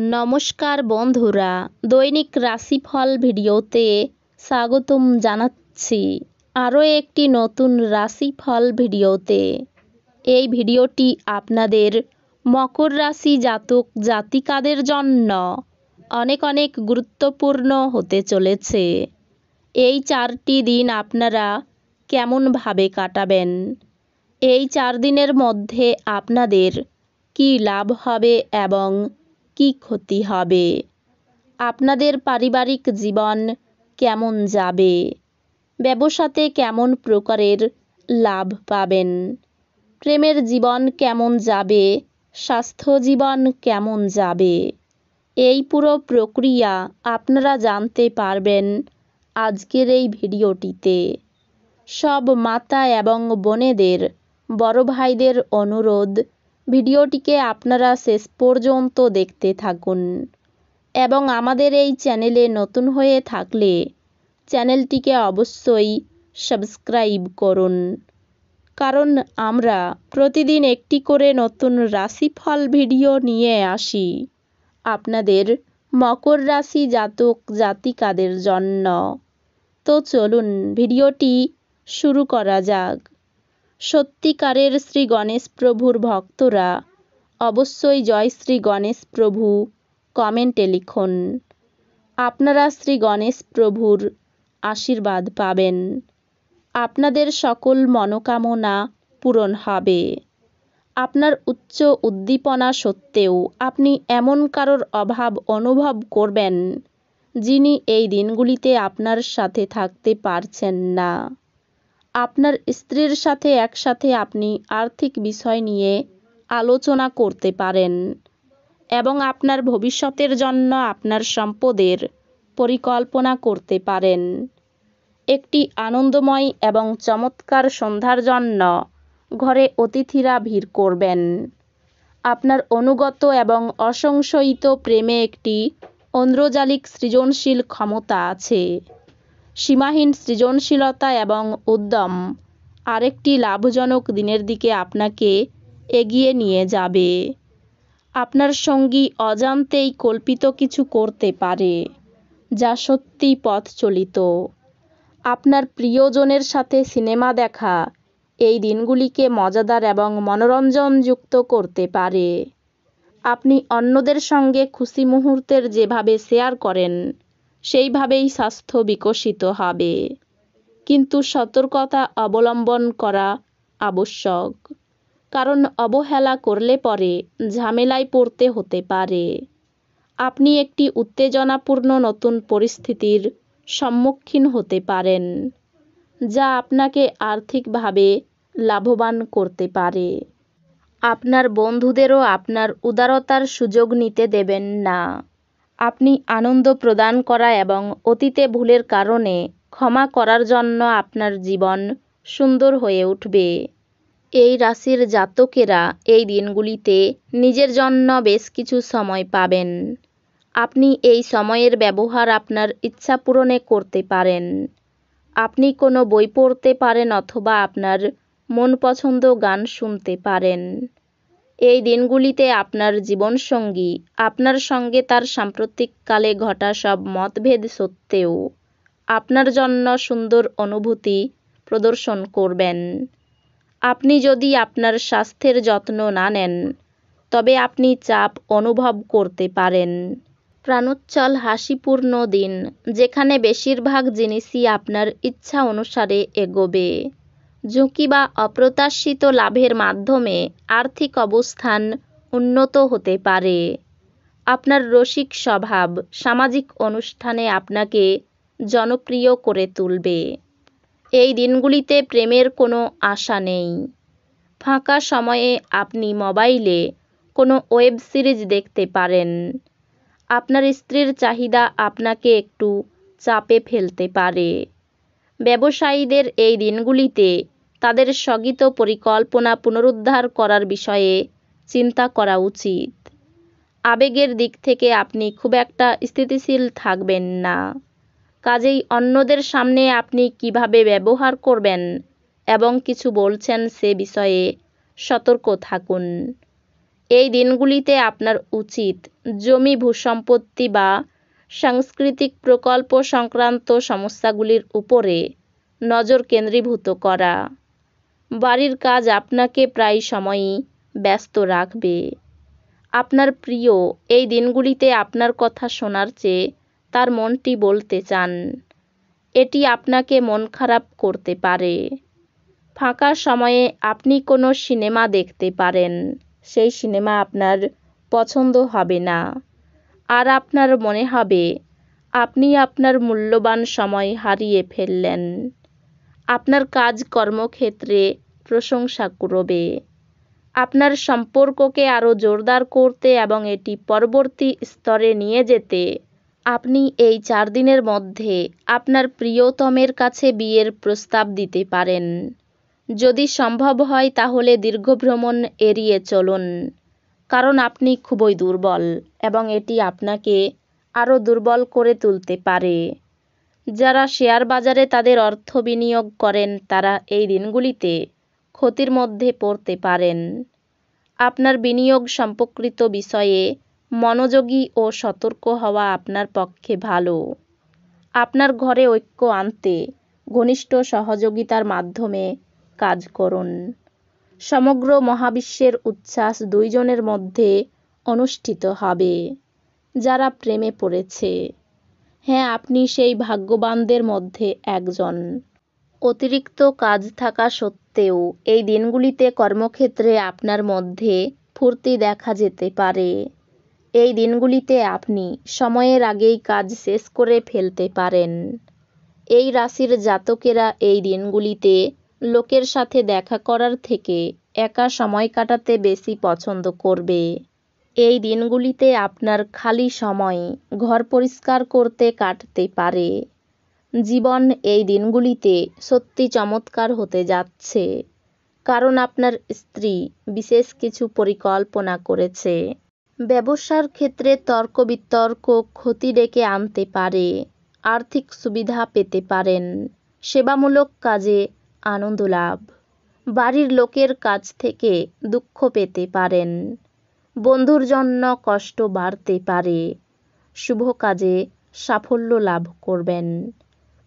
নমস্কার বন্ধুরা, দৈনিক রাশিফল ভিডিওতে স্বাগতম জানাচ্ছি আরও একটি নতুন রাশিফল ভিডিওতে। এই ভিডিওটি আপনাদের মকর রাশি জাতক জাতিকাদের জন্য অনেক অনেক গুরুত্বপূর্ণ হতে চলেছে। এই 4টি দিন আপনারা কেমনভাবে কাটাবেন, এই 4 দিনের মধ্যে আপনাদের কী লাভ হবে এবং কি ক্ষতি হবে, আপনাদের পারিবারিক জীবন কেমন যাবে, ব্যবসাতে কেমন প্রকারের লাভ পাবেন, প্রেমের জীবন কেমন যাবে, স্বাস্থ্য জীবন কেমন যাবে, এই পুরো প্রক্রিয়া আপনারা জানতে পারবেন আজকের এই ভিডিওটিতে। সব মাতা এবং বোনেদের, বড় ভাইদের অনুরোধ, ভিডিওটিকে আপনারা শেষ পর্যন্ত দেখতে থাকুন এবং আমাদের এই চ্যানেলে নতুন হয়ে থাকলে চ্যানেলটিকে অবশ্যই সাবস্ক্রাইব করুন, কারণ আমরা প্রতিদিন একটি করে নতুন রাশিফল ভিডিও নিয়ে আসি আপনাদের মকর রাশি জাতক জাতিকাদের জন্য। তো চলুন ভিডিওটি শুরু করা যাক। সত্যিকারের শ্রী গণেশ প্রভুর ভক্তরা অবশ্যই জয় শ্রী গণেশ প্রভু কমেন্টে লিখুন। আপনারা শ্রী গণেশ প্রভুর আশীর্বাদ পাবেন, আপনাদের সকল মনোকামনা পূরণ হবে। আপনার উচ্চ উদ্দীপনা সত্ত্বেও আপনি এমন কারোর অভাব অনুভব করবেন যিনি এই দিনগুলিতে আপনার সাথে থাকতে পারছেন না। আপনার স্ত্রীর সাথে একসাথে আপনি আর্থিক বিষয় নিয়ে আলোচনা করতে পারেন এবং আপনার ভবিষ্যতের জন্য আপনার সম্পদের পরিকল্পনা করতে পারেন। একটি আনন্দময় এবং চমৎকার সন্ধ্যার জন্য ঘরে অতিথিরা ভিড় করবেন। আপনার অনুগত এবং অসংশয়িত প্রেমে একটি ঐন্দ্রজালিক সৃজনশীল ক্ষমতা আছে। সীমাহীন সৃজনশীলতা এবং উদ্যম আরেকটি লাভজনক দিনের দিকে আপনাকে এগিয়ে নিয়ে যাবে। আপনার সঙ্গী অজান্তেই কল্পিত কিছু করতে পারে যা সত্যি পথচলিত। আপনার প্রিয়জনের সাথে সিনেমা দেখা এই দিনগুলিকে মজাদার এবং মনোরঞ্জনযুক্ত করতে পারে। আপনি অন্যদের সঙ্গে খুশি মুহূর্তের যেভাবে শেয়ার করেন সেইভাবেই স্বাস্থ্য বিকশিত হবে, কিন্তু সতর্কতা অবলম্বন করা আবশ্যক, কারণ অবহেলা করলে পরে ঝামেলায় পড়তে হতে পারে। আপনি একটি উত্তেজনাপূর্ণ নতুন পরিস্থিতির সম্মুখীন হতে পারেন যা আপনাকে আর্থিকভাবে লাভবান করতে পারে। আপনার বন্ধুদেরও আপনার উদারতার সুযোগ নিতে দেবেন না। আপনি আনন্দ প্রদান করা এবং অতীতে ভুলের কারণে ক্ষমা করার জন্য আপনার জীবন সুন্দর হয়ে উঠবে। এই রাশির জাতকেরা এই দিনগুলিতে নিজের জন্য বেশ কিছু সময় পাবেন। আপনি এই সময়ের ব্যবহার আপনার ইচ্ছা পূরণে করতে পারেন। আপনি কোনো বই পড়তে পারেন অথবা আপনার মন পছন্দ গান শুনতে পারেন। এই দিনগুলিতে আপনার জীবনসঙ্গী আপনার সঙ্গে তার সাম্প্রতিককালে ঘটা সব মতভেদ সত্ত্বেও আপনার জন্য সুন্দর অনুভূতি প্রদর্শন করবেন। আপনি যদি আপনার স্বাস্থ্যের যত্ন না নেন তবে আপনি চাপ অনুভব করতে পারেন। প্রাণোচ্ছল হাসিপূর্ণ দিন যেখানে বেশিরভাগ জিনিসই আপনার ইচ্ছা অনুসারে এগোবে। ঝুঁকি বা অপ্রত্যাশিত লাভের মাধ্যমে আর্থিক অবস্থান উন্নত হতে পারে। আপনার রসিক স্বভাব সামাজিক অনুষ্ঠানে আপনাকে জনপ্রিয় করে তুলবে। এই দিনগুলিতে প্রেমের কোনো আশা নেই। ফাঁকা সময়ে আপনি মোবাইলে কোনো ওয়েব সিরিজ দেখতে পারেন। আপনার স্ত্রীর চাহিদা আপনাকে একটু চাপে ফেলতে পারে। ব্যবসায়ীদের এই দিনগুলিতে তাদের স্থগিত পরিকল্পনা পুনরুদ্ধার করার বিষয়ে চিন্তা করা উচিত। আবেগের দিক থেকে আপনি খুব একটা স্থিতিশীল থাকবেন না, কাজেই অন্যদের সামনে আপনি কিভাবে ব্যবহার করবেন এবং কিছু বলছেন সে বিষয়ে সতর্ক থাকুন। এই দিনগুলিতে আপনার উচিত জমি ভূসম্পত্তি বা সাংস্কৃতিক প্রকল্প সংক্রান্ত সমস্যাগুলির উপরে নজর কেন্দ্রীভূত করা। বাড়ির কাজ আপনাকে প্রায় সময়ই ব্যস্ত রাখবে। আপনার প্রিয় এই দিনগুলিতে আপনার কথা শোনার চেয়ে তার মনটি বলতে চান। এটি আপনাকে মন খারাপ করতে পারে। ফাঁকা সময়ে আপনি কোনো সিনেমা দেখতে পারেন। সেই সিনেমা আপনার পছন্দ হবে না, আর আপনার মনে হবে আপনি আপনার মূল্যবান সময় হারিয়ে ফেললেন। আপনার কাজ কর্মক্ষেত্রে প্রশংসা করবে। আপনার সম্পর্ককে আরও জোরদার করতে এবং এটি পরবর্তী স্তরে নিয়ে যেতে আপনি এই 4 দিনের মধ্যে আপনার প্রিয়তমের কাছে বিয়ের প্রস্তাব দিতে পারেন। যদি সম্ভব হয় তাহলে দীর্ঘ ভ্রমণ এড়িয়ে চলুন, কারণ আপনি খুবই দুর্বল এবং এটি আপনাকে আরও দুর্বল করে তুলতে পারে। যারা শেয়ার বাজারে তাদের অর্থ বিনিয়োগ করেন তারা এই দিনগুলিতে ক্ষতির মধ্যে পড়তে পারেন। আপনার বিনিয়োগ সম্পর্কিত বিষয়ে মনোযোগী ও সতর্ক হওয়া আপনার পক্ষে ভালো। আপনার ঘরে ঐক্য আনতে ঘনিষ্ঠ সহযোগিতার মাধ্যমে কাজ করুন। সমগ্র মহাবিশ্বের উচ্ছ্বাস 2 জনের মধ্যে অনুষ্ঠিত হবে যারা প্রেমে পড়েছে। হ্যাঁ, আপনি সেই ভাগ্যবানদের মধ্যে একজন। অতিরিক্ত কাজ থাকা সত্ত্বেও এই দিনগুলিতে কর্মক্ষেত্রে আপনার মধ্যে ফুর্তি দেখা যেতে পারে। এই দিনগুলিতে আপনি সময়ের আগেই কাজ শেষ করে ফেলতে পারেন। এই রাশির জাতকেরা এই দিনগুলিতে লোকের সাথে দেখা করার থেকে একা সময় কাটাতে বেশি পছন্দ করবে। এই দিনগুলিতে আপনার খালি সময় ঘর পরিষ্কার করতে কাটতে পারে। জীবন এই দিনগুলিতে সত্যি চমৎকার হতে যাচ্ছে, কারণ আপনার স্ত্রী বিশেষ কিছু পরিকল্পনা করেছে। ব্যবসার ক্ষেত্রে তর্ক বিতর্ক ক্ষতি ডেকে আনতে পারে। আর্থিক সুবিধা পেতে পারেন। সেবামূলক কাজে আনন্দ লাভ। বাড়ির লোকের কাছ থেকে দুঃখ পেতে পারেন। বন্ধুর জন্য কষ্ট বাড়তে পারে। শুভ কাজে সাফল্য লাভ করবেন।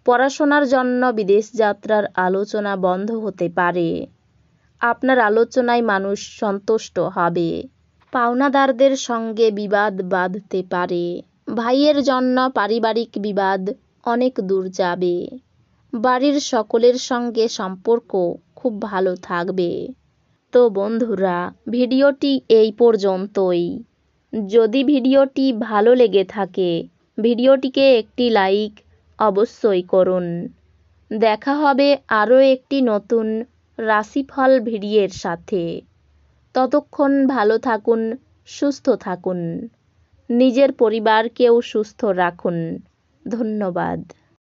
পড়াশোনার জন্য বিদেশ যাত্রার আলোচনা বন্ধ হতে পারে। আপনার আলোচনায় মানুষ সন্তুষ্ট হবে। পাওনাদারদের সঙ্গে বিবাদ বাঁধতে পারে। ভাইয়ের জন্য পারিবারিক বিবাদ অনেক দূর যাবে। বাড়ির সকলের সঙ্গে সম্পর্ক খুব ভালো থাকবে। তো বন্ধুরা, ভিডিওটি এই পর্যন্তই। যদি ভিডিওটি ভালো লেগে থাকে ভিডিওটিকে একটি লাইক অবশ্যই করুন। দেখা হবে আরও একটি নতুন রাশিফল ভিডিওর সাথে। ততক্ষণ ভালো থাকুন, সুস্থ থাকুন। নিজের পরিবারকেও সুস্থ রাখুন। ধন্যবাদ।